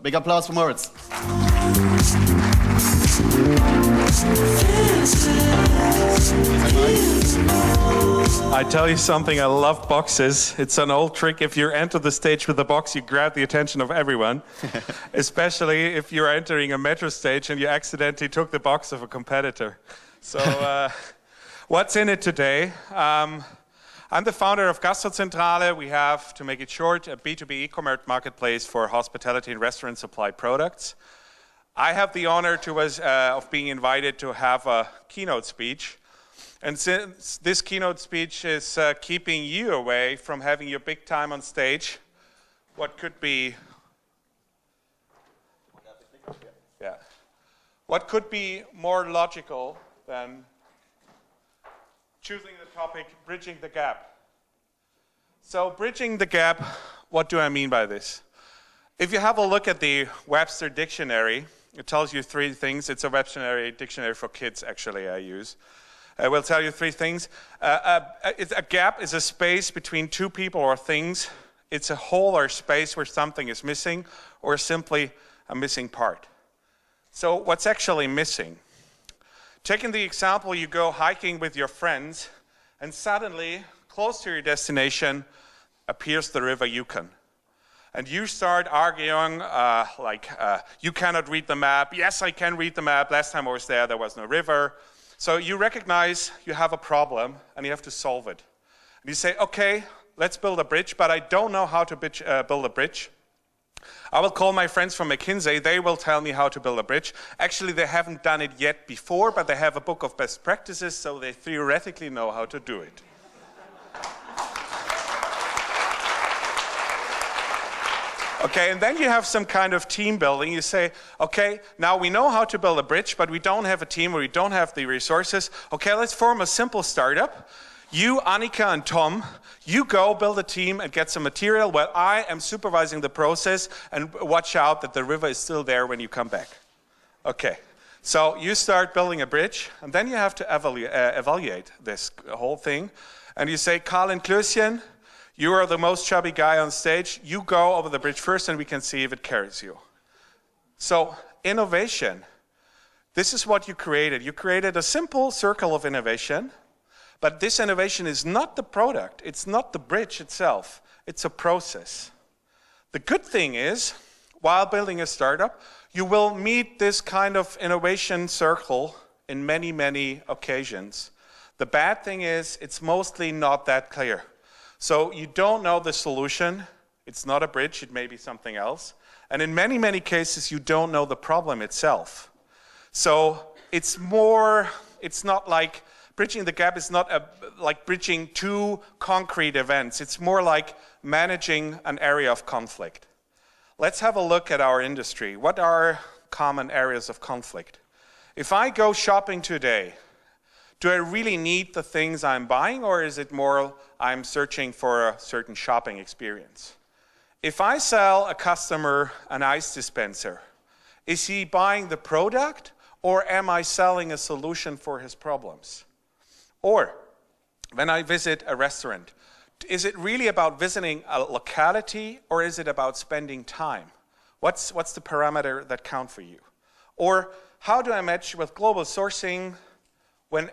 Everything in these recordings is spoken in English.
Big applause for Moritz. I tell you something, I love boxes. It's an old trick. If you enter the stage with a box, you grab the attention of everyone, especially if you're entering a metro stage and you accidentally took the box of a competitor. So what's in it today? I'm the founder of Gastvortrag. We have, to make it short, a B2B e-commerce marketplace for hospitality and restaurant supply products. I have the honor of being invited to have a keynote speech. And since this keynote speech is keeping you away from having your big time on stage, what could be more logical than choosing the topic, bridging the gap. So bridging the gap, what do I mean by this? If you have a look at the Webster dictionary, it tells you three things. It's a Webster dictionary for kids, actually, I use. I will tell you three things. A gap is a space between two people or things. It's a hole or space where something is missing, or simply a missing part. So what's actually missing? Taking the example, you go hiking with your friends, and suddenly, close to your destination, appears the river Yukon. And you start arguing, you cannot read the map. Yes, I can read the map. Last time I was there was no river. So you recognize you have a problem, and you have to solve it. And you say, okay, let's build a bridge, but I don't know how to build a bridge. I will call my friends from McKinsey. They will tell me how to build a bridge. Actually, they haven't done it yet before, but they have a book of best practices, so they theoretically know how to do it. Okay, and then you have some kind of team building. You say, okay, now we know how to build a bridge, but we don't have a team, or we don't have the resources. Okay, let's form a simple startup. You, Annika, and Tom, you go build a team and get some material while I am supervising the process and watch out that the river is still there when you come back. Okay, so you start building a bridge, and then you have to evaluate this whole thing. And you say, Karl and Klößchen, you are the most chubby guy on stage. You go over the bridge first, and we can see if it carries you. So innovation, this is what you created. You created a simple circle of innovation. But this innovation is not the product, it's not the bridge itself, it's a process. The good thing is, while building a startup, you will meet this kind of innovation circle in many, many occasions. The bad thing is, it's mostly not that clear. So you don't know the solution, it's not a bridge, it may be something else. And in many, many cases, you don't know the problem itself. So it's not like, bridging the gap is not like bridging two concrete events. It's more like managing an area of conflict. Let's have a look at our industry. What are common areas of conflict? If I go shopping today, do I really need the things I'm buying, or is it more I'm searching for a certain shopping experience? If I sell a customer an ice dispenser, is he buying the product, or am I selling a solution for his problems? Or, when I visit a restaurant, is it really about visiting a locality, or is it about spending time? What's the parameter that count for you? Or, how do I match with global sourcing when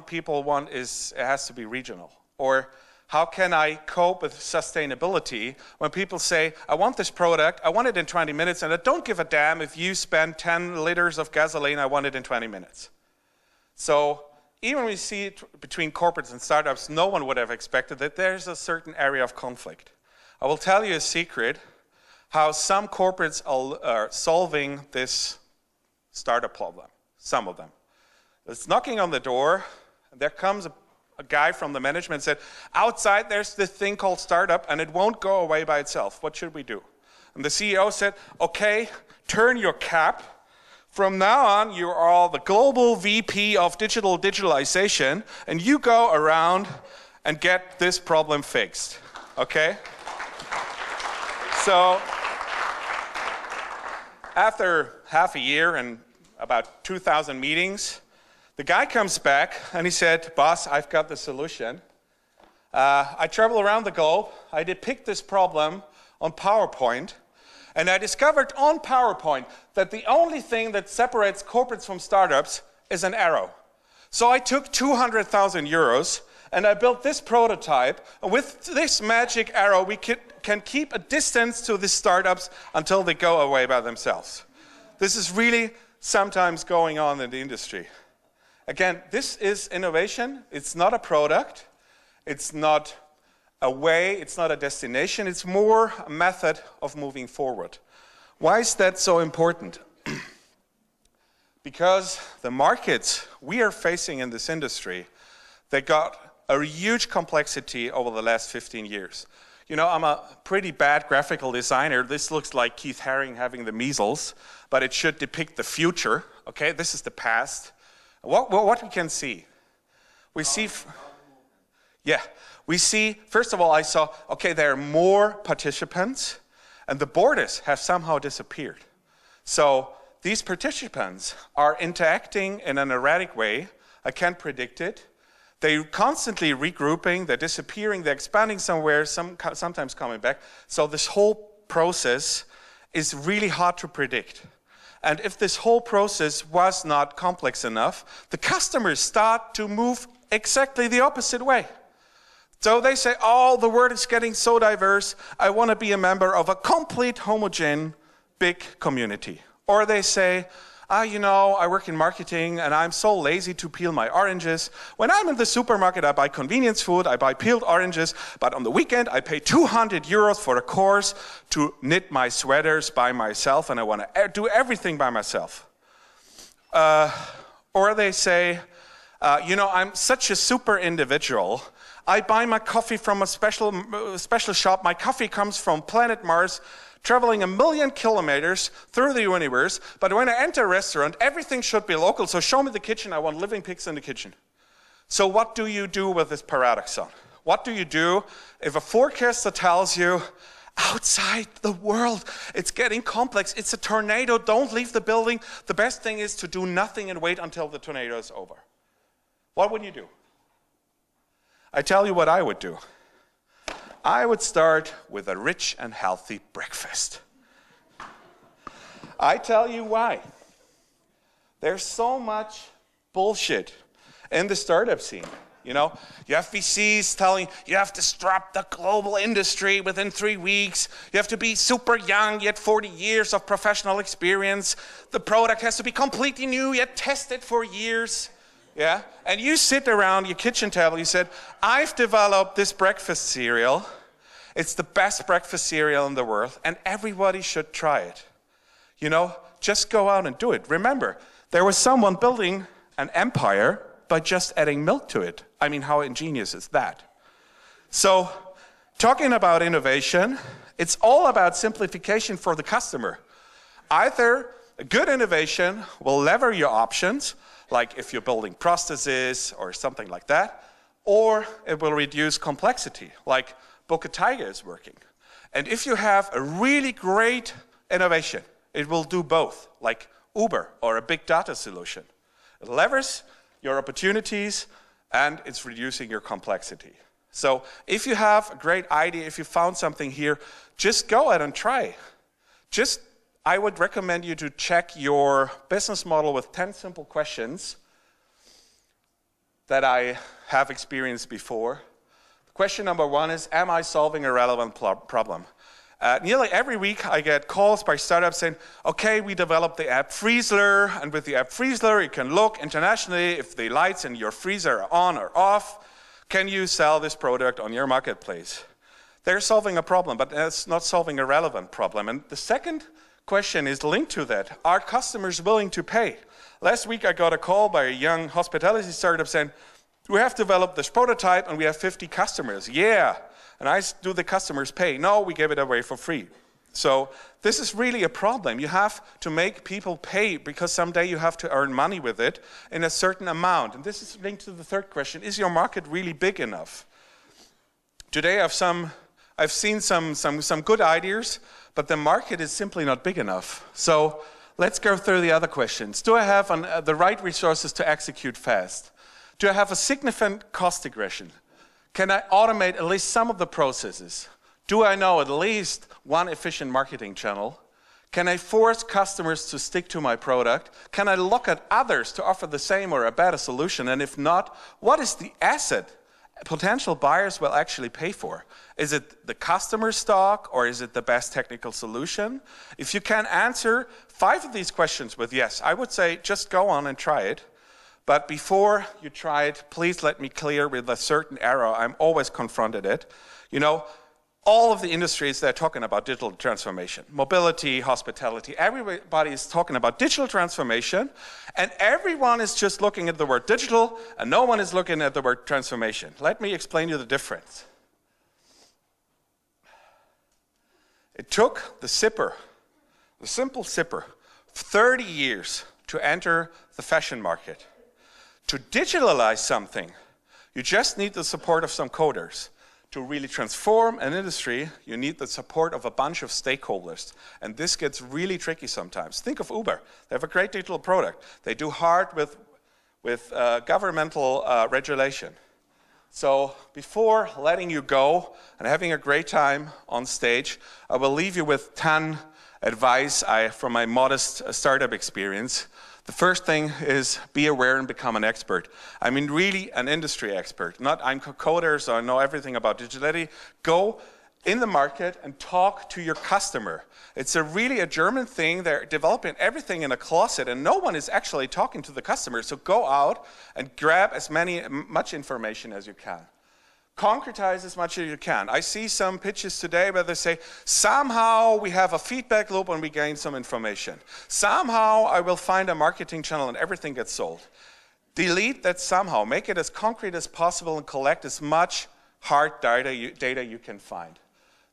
people want it has to be regional? Or, how can I cope with sustainability when people say, I want this product, I want it in 20 minutes, and I don't give a damn if you spend 10 liters of gasoline, I want it in 20 minutes. So, even when we see it between corporates and startups, no one would have expected that there's a certain area of conflict. I will tell you a secret, how some corporates are solving this startup problem, some of them. It's knocking on the door, and there comes a guy from the management and said, outside there's this thing called startup, and it won't go away by itself. What should we do? And the CEO said, okay, turn your cap. From now on, you are the global VP of digitalization, and you go around and get this problem fixed, okay? So, after half a year and about 2,000 meetings, the guy comes back and he said, boss, I've got the solution. I travel around the globe, I depict this problem on PowerPoint, And I discovered on PowerPoint that the only thing that separates corporates from startups is an arrow. So I took 200,000 euros and I built this prototype. And with this magic arrow, we can keep a distance to the startups until they go away by themselves. This is really sometimes going on in the industry. Again, this is innovation. It's not a product. It's not a way. It's not a destination. It's more a method of moving forward. Why is that so important? Because the markets we are facing in this industry, they got a huge complexity over the last 15 years. You know, I'm a pretty bad graphical designer. This looks like Keith Haring having the measles, but it should depict the future. Okay, this is the past. What we can see? We see, we see, first of all, I saw, okay, there are more participants, and the borders have somehow disappeared. So these participants are interacting in an erratic way. I can't predict it. They're constantly regrouping, they're disappearing, they're expanding somewhere, sometimes coming back. So this whole process is really hard to predict. And if this whole process was not complex enough, the customers start to move exactly the opposite way. So they say, oh, the world is getting so diverse, I want to be a member of a complete homogeneous big community. Or they say, you know, I work in marketing and I'm so lazy to peel my oranges. When I'm in the supermarket, I buy convenience food, I buy peeled oranges, but on the weekend I pay 200 euros for a course to knit my sweaters by myself, and I want to do everything by myself. Or they say, you know, I'm such a super individual. I buy my coffee from a special shop. My coffee comes from planet Mars, traveling 1 million kilometers through the universe, but when I enter a restaurant, everything should be local, so show me the kitchen, I want living pigs in the kitchen. So what do you do with this paradoxon? What do you do if a forecaster tells you, outside the world, it's getting complex, it's a tornado, don't leave the building, the best thing is to do nothing and wait until the tornado is over? What would you do? I tell you what I would do. I would start with a rich and healthy breakfast. I tell you why. There's so much bullshit in the startup scene. You know, you have VCs telling you have to disrupt the global industry within 3 weeks. You have to be super young, yet 40 years of professional experience. The product has to be completely new, yet tested for years. Yeah, and you sit around your kitchen table, you said, I've developed this breakfast cereal. It's the best breakfast cereal in the world, and everybody should try it. You know, just go out and do it. Remember, there was someone building an empire by just adding milk to it. I mean, how ingenious is that? So, talking about innovation, it's all about simplification for the customer. Either a good innovation will lever your options, like if you're building prostheses or something like that, or it will reduce complexity, like Book a Tiger is working. And if you have a really great innovation, it will do both, like Uber or a big data solution. It levers your opportunities and it's reducing your complexity. So if you have a great idea, if you found something here, just go ahead and try. I would recommend you to check your business model with 10 simple questions that I have experienced before. Question number 1 is, am I solving a relevant problem? Nearly every week I get calls by startups saying, okay, we developed the app Friezler, and with the app Friezler you can look internationally if the lights in your freezer are on or off. Can you sell this product on your marketplace? They're solving a problem, but that's not solving a relevant problem. And the second question is linked to that. Are customers willing to pay? Last week I got a call by a young hospitality startup saying, we have developed this prototype and we have 50 customers. Yeah. And do the customers pay? No, we gave it away for free. So this is really a problem. You have to make people pay because someday you have to earn money with it in a certain amount. And this is linked to the third question. Is your market really big enough? Today I've seen some good ideas, but the market is simply not big enough. So let's go through the other questions. Do I have the right resources to execute fast? Do I have a significant cost regression? Can I automate at least some of the processes? Do I know at least one efficient marketing channel? Can I force customers to stick to my product? Can I look at others to offer the same or a better solution? And if not, what is the asset potential buyers will actually pay for? Is it the customer stock or is it the best technical solution? If you can answer 5 of these questions with yes, I would say just go on and try it. But before you try it, please let me clear with a certain error. I'm always confronted it. You know, all of the industries, they're talking about digital transformation. Mobility, hospitality, everybody is talking about digital transformation, and everyone is just looking at the word digital, and no one is looking at the word transformation. Let me explain you the difference. It took the simple zipper, 30 years to enter the fashion market. To digitalize something, you just need the support of some coders. To really transform an industry, you need the support of a bunch of stakeholders. And this gets really tricky sometimes. Think of Uber. They have a great digital product. They do hard with governmental regulation. So before letting you go and having a great time on stage, I will leave you with 10 advice from my modest startup experience. The first thing is be aware and become an expert. I mean really an industry expert. Not I'm a coder, so I know everything about digitality. Go in the market and talk to your customer. It's really a German thing. They're developing everything in a closet and no one is actually talking to the customer. So go out and grab as much information as you can. Concretize as much as you can. I see some pitches today where they say, somehow we have a feedback loop and we gain some information. Somehow I will find a marketing channel and everything gets sold. Delete that somehow. Make it as concrete as possible and collect as much hard data you can find.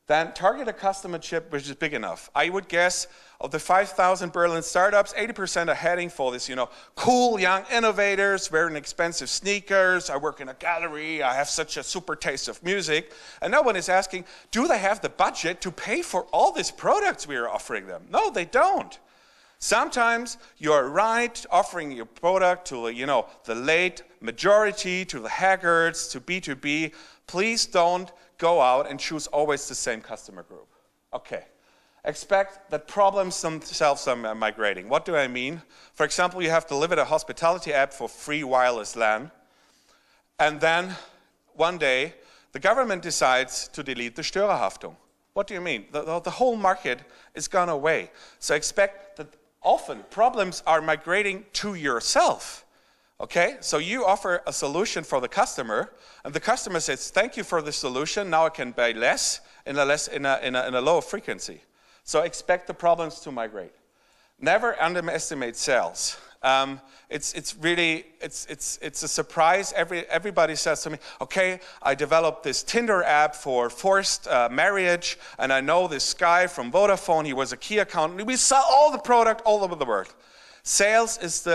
Then target a customer chip which is big enough. I would guess of the 5,000 Berlin startups, 80% are heading for this, cool young innovators wearing expensive sneakers. I work in a gallery. I have such a super taste of music. And no one is asking, do they have the budget to pay for all these products we are offering them? No, they don't. Sometimes you're right offering your product to the late majority, to the haggards, to B2B. Please don't go out and choose always the same customer group. Okay. Expect that problems themselves are migrating. What do I mean? For example, you have delivered a hospitality app for free wireless LAN, and then one day the government decides to delete the Störerhaftung. What do you mean? The whole market is gone away. So expect that often problems are migrating to yourself. Okay, so you offer a solution for the customer, and the customer says, "Thank you for the solution. Now I can buy less in a lower frequency." So expect the problems to migrate. Never underestimate sales. It's a surprise. Everybody says to me, "Okay, I developed this Tinder app for forced marriage, and I know this guy from Vodafone. He was a key account. We sell all the product all over the world." Sales is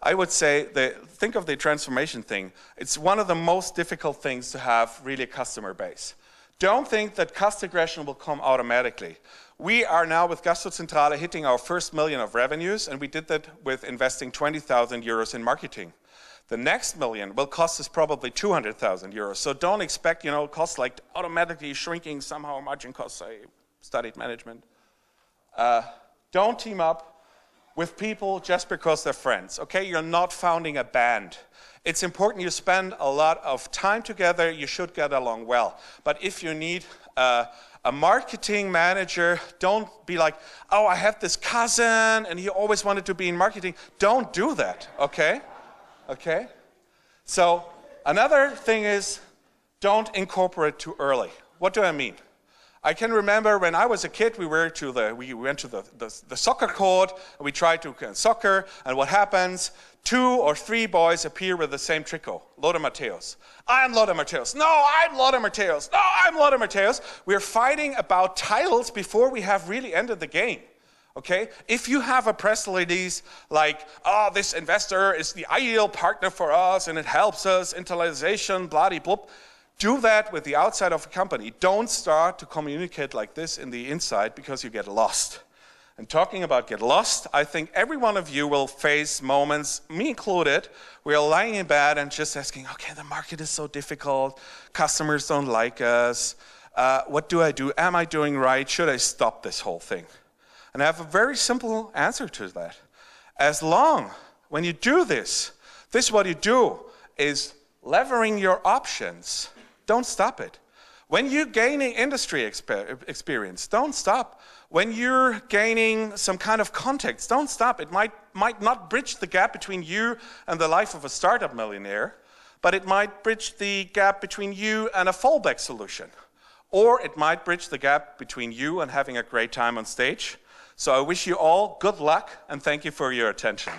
I would say, think of the transformation thing. It's one of the most difficult things to have really a customer base. Don't think that cost aggression will come automatically. We are now with Gastvortrag hitting our first million of revenues, and we did that with investing 20,000 euros in marketing. The next million will cost us probably 200,000 euros. So don't expect, costs like automatically shrinking somehow, margin costs. I studied management. Don't team up with people just because they're friends, okay? You're not founding a band. It's important you spend a lot of time together. You should get along well. But if you need a marketing manager, don't be like, "Oh, I have this cousin and he always wanted to be in marketing." Don't do that, okay? Okay? So another thing is, don't incorporate too early. What do I mean? I can remember when I was a kid, we went to the soccer court, and we tried to soccer, and what happens? 2 or 3 boys appear with the same tricot, Lothar Matthäus. I'm Lothar Matthäus. No, I'm Lothar Matthäus. No, I'm Lothar Matthäus. We're fighting about titles before we have really ended the game. Okay? If you have a press release like, "Oh, this investor is the ideal partner for us, and it helps us, internalization, blah-de-blah," do that with the outside of a company. Don't start to communicate like this in the inside because you get lost. And talking about get lost, I think every one of you will face moments, me included, we are lying in bed and just asking, "Okay, the market is so difficult, customers don't like us, What do I do? Am I doing right? Should I stop this whole thing? And I have a very simple answer to that. As long, when you do this what you do is levering your options. Don't stop it. When you're gaining industry experience, don't stop. When you're gaining some kind of context, don't stop. It might not bridge the gap between you and the life of a startup millionaire, but it might bridge the gap between you and a fallback solution. Or it might bridge the gap between you and having a great time on stage. So I wish you all good luck and thank you for your attention.